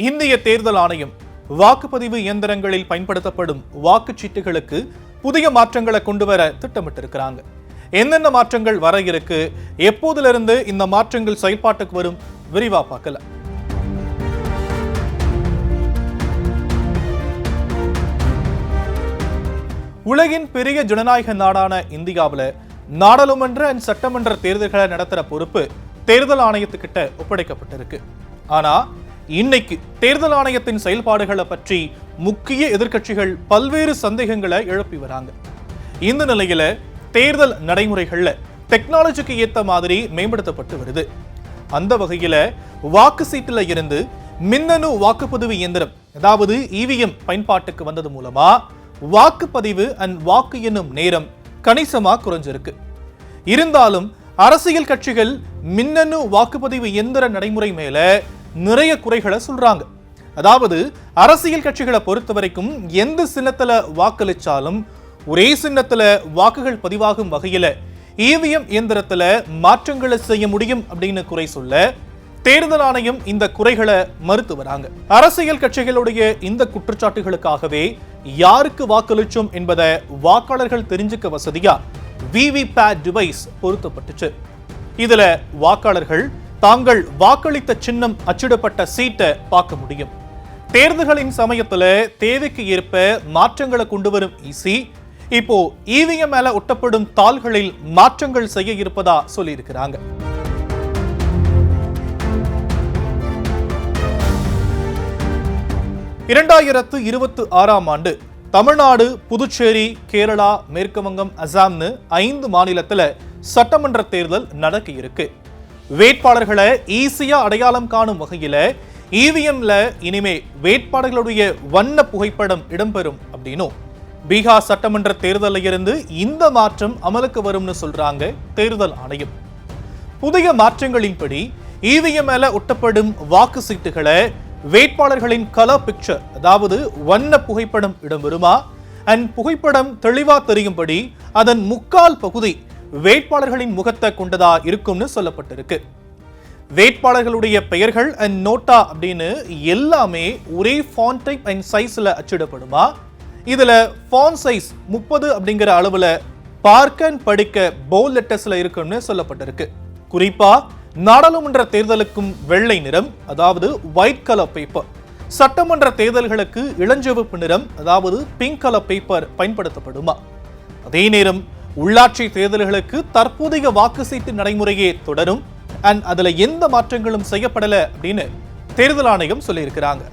இந்திய தேர்தல் ஆணையம் வாக்குப்பதிவு இயந்திரங்களில் பயன்படுத்தப்படும் வாக்குச்சீட்டுகளுக்கு புதிய மாற்றங்களை கொண்டு வர திட்டமிட்டிருக்கிறாங்க. என்னென்ன மாற்றங்கள் வர இருக்கு, எப்போதிலிருந்து இந்த மாற்றங்கள் செயல்பாட்டுக்கு வரும், விரிவா பார்க்கலாம். உலகின் பெரிய ஜனநாயக நாடான இந்தியாவில் நாடாளுமன்ற அண்ட் சட்டமன்ற தேர்தல்களை நடத்துற பொறுப்பு தேர்தல் ஆணையத்துக்கிட்ட ஒப்படைக்கப்பட்டிருக்கு. ஆனா இன்னைக்கு தேர்தல் ஆணையத்தின் செயல்பாடுகளை பற்றி முக்கிய எதிர்க்கட்சிகள் பல்வேறு சந்தேகங்களை எழுப்பி வராங்க. இந்த நிலையில தேர்தல் நடைமுறைகள்ல டெக்னாலஜிக்கு ஏத்த மாதிரி மேம்படுத்தப்பட்டு வருது. அந்த வகையில வாக்கு சீட்டுல இருந்து மின்னணு வாக்குப்பதிவு இயந்திரம், அதாவது இவிஎம் பயன்பாட்டுக்கு வந்தது மூலமா வாக்குப்பதிவு அண்ட் வாக்கு எண்ணும் நேரம் கணிசமா குறைஞ்சிருக்கு. இருந்தாலும் அரசியல் கட்சிகள் மின்னணு வாக்குப்பதிவு இயந்திர நடைமுறை மேல நிறைய குறைகளை சொல்றாங்க. அதாவது அரசியல் கட்சிகளை பொறுத்த வரைக்கும் எந்த சின்னத்துல வாக்களிச்சாலும் ஒரே சின்னத்துல வாக்குகள் பதிவாகும் வகையில இவிஎம் இயந்திரத்துல மாற்றங்களை செய்ய முடியும் அப்படின்னு குறை சொல்ல தேர்தல் ஆணையம் இந்த குறைகளை மறுத்து வராங்க. அரசியல் கட்சிகளுடைய இந்த குற்றச்சாட்டுகளுக்காகவே யாருக்கு வாக்களிச்சோம் என்பதை வாக்காளர்கள் தெரிஞ்சுக்க வசதியா விவிபேட் டிவைஸ் பொருத்தப்பட்டுச்சு. இதுல வாக்காளர்கள் தாங்கள் வாக்களித்த சின்னம் அச்சிடப்பட்ட சீட்டை பார்க்க முடியும். தேர்தல்களின் சமயத்துல தேவைக்கு ஏற்ப மாற்றங்களை கொண்டு வரும் இசி இப்போ இவிஎம் மேல ஒட்டப்படும் தாள்களில் மாற்றங்கள் செய்ய இருப்பதா சொல்லியிருக்கிறாங்க. ஆண்டு தமிழ்நாடு, புதுச்சேரி, கேரளா, மேற்கு வங்கம், அசாம்னு 5 மாநிலத்துல சட்டமன்ற தேர்தல் நடக்க இருக்கு. வேட்பாளர்களை ஈஸியா அடையாளம் காணும் வகையில இவிஎம்ல இனிமே வேட்பாளர்களுடைய வண்ண புகைப்படம் இடம்பெறும் அப்படின்னும் பீகார் சட்டமன்ற தேர்தலில் இருந்து இந்த மாற்றம் அமலுக்கு வரும்னு சொல்றாங்க தேர்தல் ஆணையம். புதிய மாற்றங்களின்படி இவிஎம் மேல ஒட்டப்படும் வாக்கு சீட்டுகளை வேட்பாளர்களின் கலர் பிக்சர், அதாவது வண்ண புகைப்படம் இடம்பெறுமா, அண்ட் புகைப்படம் தெளிவா தெரியும்படி அதன் முக்கால் பகுதி வேட்பாளர்களின் முகத்தை கொண்டதா இருக்கும்னு சொல்லப்பட்டிருக்கு. வேட்பாளர்களுடைய பெயர்கள் அண்ட் நோட்டா அப்படின்னு எல்லாமே ஒரே ஃபாண்ட் டைப் அண்ட் சைஸ்ல அச்சிடப்படுமா, இதுல ஃபாண்ட் சைஸ் 30 அப்படிங்கிற அளவுல பார்க்க அண்ட் படிக்க போல்ட் லெட்டர்ஸ்ல இருக்கும்னு சொல்லப்பட்டிருக்கு. குறிப்பா நாடாளுமன்ற தேர்தலுக்கும் வெள்ளை நிறம், அதாவது ஒயிட் கலர் பேப்பர், சட்டமன்ற தேர்தல்களுக்கு இளஞ்சிவப்பு நிறம், அதாவது பிங்க் கலர் பேப்பர் பயன்படுத்தப்படுமா. அதே நேரம் உள்ளாட்சி தேர்தல்களுக்கு தற்போதைய வாக்கு சீட்டு நடைமுறையே தொடரும் அண்ட் அதுல எந்த மாற்றங்களும் செய்யப்படல அப்படின்னு தேர்தல் ஆணையம் சொல்லியிருக்கிறாங்க.